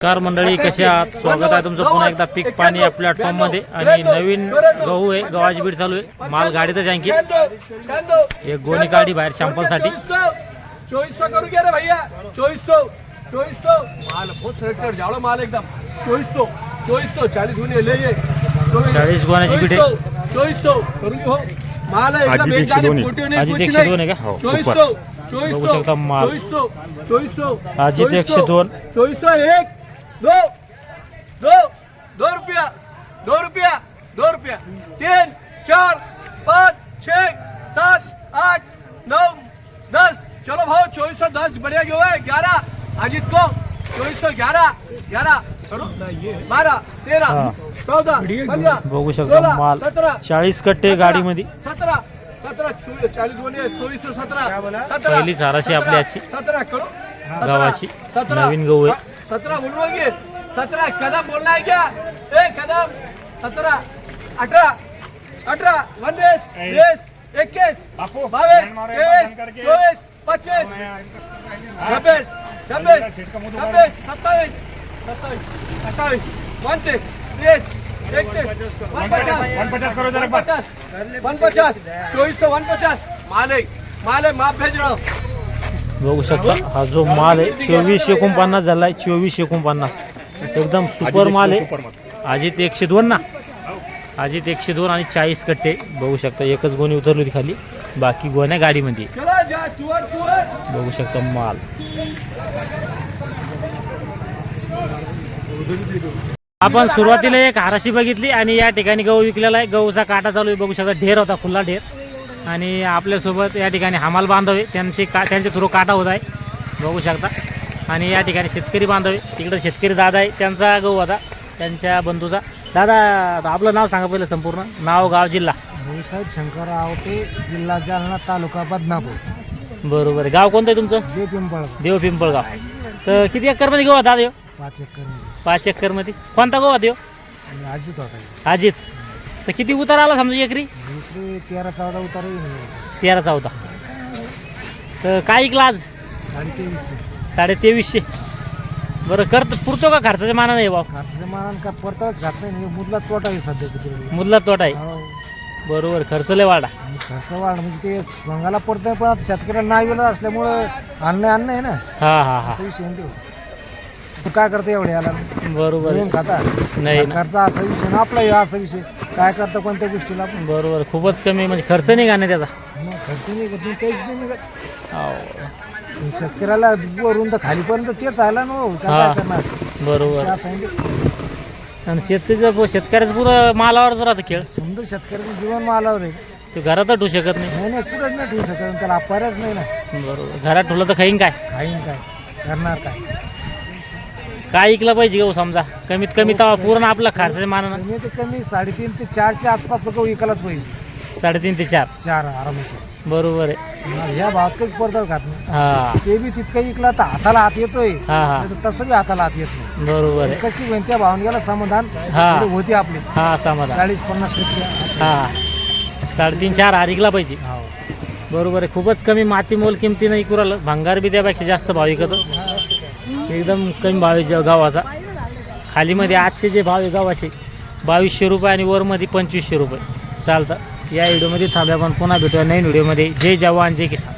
नमस्कार मंडळी, कसे आहात? स्वागत आहे तुमचं पुन्हा एकदा पीक पाणी या प्लॅटफॉर्म मध्ये. आणि नवीन गहू आहे, गव्हाची बीड चालू आहे. माल गाडीतच आणखी एक गोणी गाडी बाहेर सॅम्पल साठी. 2400 करू घे रे भैया. 2400 माल बहुत सेलेक्टेड जाळो माल एकदम. 2400 40 गुणे ले ये. 40 गोण्याची बीड आहे. 2400 करू घे हो. माल एकदम एक गाडी कोटी नाही कुछ नाही. 2400 बघू शकता माल. 2400 अजित 102. 2400 1 2 2 2 रुपया 2 रुपया 2 रुपया 3 4 5 6 7 8 9 10. चलो भाव 2410 बढ़िया क्यों है. 11 अजित को 2411 11 करो 12 13 14 15 बघू शकता माल 40 कट्टे गाडी मध्ये. 17 40 बोले 2417 पहिली चाराशी आपली आजची 17 करो गावाची नवीन गहू आहे. 17 बोलोगे. 17 कदम बोलना है क्या. एक कदम 17 18 18 19 20 21 22 23 24 25 26 27 27 28 28 29 30 31 150 करो जरा 150 2450 माल है माप भेज रहा हूँ. बघू शकता हा जो माल आहे 2449 झालाय. 2449 एकदम सुपर माल आहे. अजित 102 ना. अजित 102 आणि 40 कट्टे. बघू शकता एकच गोणी उतरली होती खाली, बाकी गोण्या गाडीमध्ये. बघू शकता माल. आपण सुरुवातीला एक हाराशी बघितली आणि या ठिकाणी गहू विकलेला आहे. गहूचा काटा चालू आहे. बघू शकता ढेर होता, खुला ढेर. आणि आपल्यासोबत या ठिकाणी हमाल बांधवे त्यांचे थ्रू काटा होत आहे. बघू शकता. आणि या ठिकाणी शेतकरी बांधवे, तिकडे शेतकरी दादा आहे, त्यांचा गहू होता, त्यांच्या बंधूचा. दादा आपलं नाव सांगा पहिलं, संपूर्ण नाव, गाव, जिल्हा. भाऊसाहेब शंकर आवटे, जिल्हा जालना, तालुका बदनापूर. बरोबर आहे. गाव कोणतं आहे तुमचं? देव पिंपळगाव. तर किती एकरमध्ये गहू होता? 5 एकर. 5 एकरमध्ये कोणता गहू होता? अजित होता. अजित. तर किती उतार आला समजा एकरी? 13-14 उतार. 13-14. तर काय ऐकला आज? 2300. बरं पुरतो का खर्चाच्या मानाने आहे भाव? खर्चाच्या मानानं का परताच घात नाही. मुदला तोटा आहे सध्याच्या पिरियड. मुदला तोटा आहे. बरोबर. खर्च लय वाढा. खर्च वाढ म्हणजे ते मंगाला पडतंय, पण आता शेतकऱ्याला नाही वेळ असल्यामुळं अन्न आहे ना. हा हा हा. असा विषय आहे. तू काय करता एवढे याला? बरोबर आहे. खाता नाही खर्च असा विषय ना आपला. असा विषय काय करता कोणत्या गोष्टीला. बरोबर. खूपच कमी म्हणजे खर्च नाही का नाही त्याचा. खर्च नाही करत, काहीच नाही निघत. हो. शेतकऱ्याला वरून तर खालीपर्यंत तेच आला ना. काय करणार. बरोबर. असं आहे. आणि शेतकऱ्याचं पुरं मालावरच राहतं खेळ. समजा शेतकऱ्याचं जीवन मालावर आहे. ते घरातच ठेवू शकत नाही. नाही कुठंच नाही ठेवू शकत. त्याला पर्यायच नाही ना. बरोबर. घरात ठेवलं तर खाईन काय काय करणार काय. काय ऐकलं पाहिजे गहू समजा कमीत कमी तवा पूर्ण आपला खर्चाच्या मानानं कमी ते कमी 3.5 ते 4च्या आसपास गहू विकायलाच पाहिजे. 3.5 ते 4 आरामशीर. बरोबर आहे. ह्या भावात काही पडताळ खात नाही. हा. ते बी तितकं विकला तर हाताला हात येतोय. हा. तसं बी हाताला हात येत नाही. बरोबर आहे. कशी होईल त्या भावाने गेला समाधान होती आपली. हा समाधान. 40-50 हा. 3.5-4 हारिकला पाहिजे. बरोबर आहे. खूपच कमी माती मोल किमती नाही कुरालं. भंगार बी त्यापेक्षा जास्त भाव विकतो. एकदम कमी भाव आहे गावाचा. खालीमध्ये आजचे जे भाव आहे गावाचे 2200 रुपये आणि वरमध्ये 2500 रुपये चालतं. या व्हिडिओमध्ये थांबल्या. पण पुन्हा भेटूया नवीन व्हिडिओमध्ये. जय जवान जय किसान.